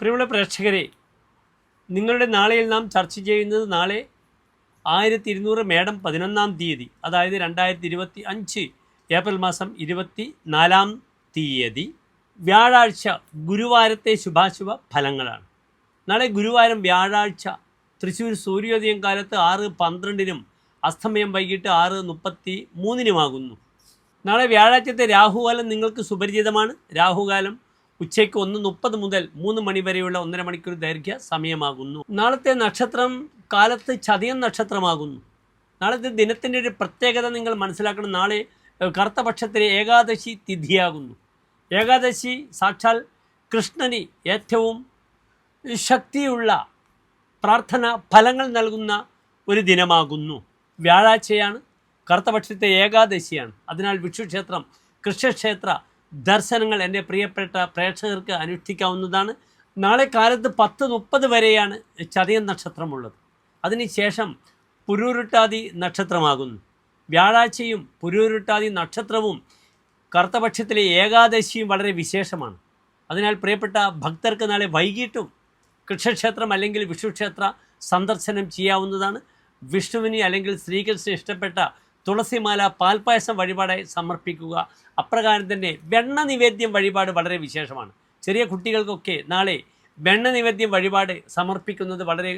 പ്രിയമുള്ള പ്രേക്ഷകരെ, നിങ്ങളുടെ നാളെയിൽ നാം ചർച്ച ചെയ്യുന്നത് നാളെ 1200 മേടം 11-ാം തീയതി, അതായത് 2025 ഏപ്രിൽ മാസം 24-ാം തീയതി വ്യാഴാഴ്ച ഗുരുവാരത്തെ ശുഭാശുഭ ഫലങ്ങളാണ്. നാളെ ഗുരുവാരം വ്യാഴാഴ്ച തൃശ്ശൂർ സൂര്യോദയം കാലത്ത് 6:12-നും അസ്തമയം വൈകിട്ട് 6:33-നുമാകുന്നു. നാളെ വ്യാഴാഴ്ചത്തെ രാഹുകാലം നിങ്ങൾക്ക് സുപരിചിതമാണ്. രാഹുകാലം ഉച്ചയ്ക്ക് 1:30 മുതൽ 3 മണി വരെയുള്ള 1.5 മണിക്കൂർ ദൈർഘ്യ സമയമാകുന്നു. നാളത്തെ നക്ഷത്രം കാലത്ത് ചതയം നക്ഷത്രമാകുന്നു. നാളത്തെ ദിനത്തിൻ്റെ ഒരു പ്രത്യേകത നിങ്ങൾ മനസ്സിലാക്കണം. നാളെ കറുത്തപക്ഷത്തിലെ ഏകാദശി തിഥിയാകുന്നു. ഏകാദശി സാക്ഷാൽ കൃഷ്ണന് ഏറ്റവും ശക്തിയുള്ള പ്രാർത്ഥന ഫലങ്ങൾ നൽകുന്ന ഒരു ദിനമാകുന്നു. വ്യാഴാഴ്ചയാണ്, കറുത്തപക്ഷത്തെ ഏകാദശിയാണ്. അതിനാൽ വിഷുക്ഷേത്രം, കൃഷ്ണക്ഷേത്ര ദർശനങ്ങൾ എൻ്റെ പ്രിയപ്പെട്ട പ്രേക്ഷകർക്ക് അനുഷ്ഠിക്കാവുന്നതാണ്. നാളെ കാലത്ത് 10:30 വരെയാണ് ചതയം നക്ഷത്രമുള്ളത്. അതിനുശേഷം പുരൂരുട്ടാതി നക്ഷത്രമാകുന്നു. വ്യാഴാഴ്ചയും പുരൂരുട്ടാതി നക്ഷത്രവും കറുത്തപക്ഷത്തിലെ ഏകാദശിയും വളരെ വിശേഷമാണ്. അതിനാൽ പ്രിയപ്പെട്ട ഭക്തർക്ക് നാളെ വൈകിട്ടും കൃഷ്ണക്ഷേത്രം അല്ലെങ്കിൽ വിഷ്ണുക്ഷേത്ര സന്ദർശനം ചെയ്യാവുന്നതാണ്. വിഷ്ണുവിന് അല്ലെങ്കിൽ ശ്രീകൃഷ്ണന് ഇഷ്ടപ്പെട്ട തുളസിമാല പാൽപ്പായസം വഴിപാടായി സമർപ്പിക്കുക. അപ്രകാരം തന്നെ വെണ്ണ നിവേദ്യം വഴിപാട് വളരെ വിശേഷമാണ്. ചെറിയ കുട്ടികൾക്കൊക്കെ നാളെ വെണ്ണ നിവേദ്യം വഴിപാട് സമർപ്പിക്കുന്നത് വളരെ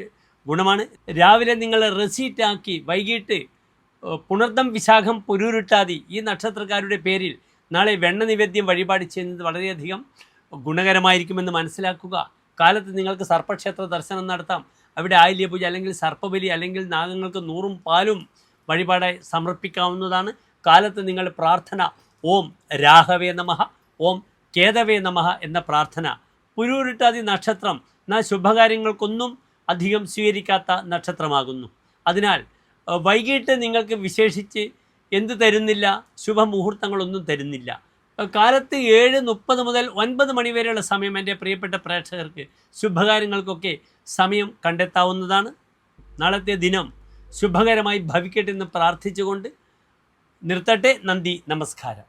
ഗുണമാണ്. രാവിലെ നിങ്ങൾ റെസീറ്റാക്കി വൈകിട്ട് പുണർദം, വിശാഖം, പുരൂരുട്ടാതി ഈ നക്ഷത്രക്കാരുടെ പേരിൽ നാളെ വെണ്ണ നിവേദ്യം വഴിപാട് ചെയ്യുന്നത് വളരെയധികം ഗുണകരമായിരിക്കുമെന്ന് മനസ്സിലാക്കുക. കാലത്ത് നിങ്ങൾക്ക് സർപ്പക്ഷേത്ര ദർശനം നടത്താം. അവിടെ ആയില്യപൂജ അല്ലെങ്കിൽ സർപ്പബലി അല്ലെങ്കിൽ നാഗങ്ങൾക്ക് 100 പാലും വഴിപാടായി സമർപ്പിക്കാവുന്നതാണ്. കാലത്ത് നിങ്ങൾ പ്രാർത്ഥന ഓം രാഘവേ നമഃ, ഓം കേതവേ നമഃ എന്ന പ്രാർത്ഥന. പുരൂരുട്ടാതി നക്ഷത്രം ശുഭകാര്യങ്ങൾക്കൊന്നും അധികം സ്വീകരിക്കാത്ത നക്ഷത്രമാകുന്നു. അതിനാൽ വൈകിട്ട് നിങ്ങൾക്ക് വിശേഷിച്ച് എന്ത് തരുന്നില്ല, ശുഭമുഹൂർത്തങ്ങളൊന്നും തരുന്നില്ല. കാലത്ത് 7:30 മുതൽ 9 മണി വരെയുള്ള സമയം എൻ്റെ പ്രിയപ്പെട്ട പ്രേക്ഷകർക്ക് ശുഭകാര്യങ്ങൾക്കൊക്കെ സമയം കണ്ടെത്താവുന്നതാണ്. നാളത്തെ ദിനം ശുഭകരമായി ഭവിക്കട്ടെ എന്ന് പ്രാർത്ഥിച്ചുകൊണ്ട് നിർത്തട്ടെ. നന്ദി, നമസ്കാരം.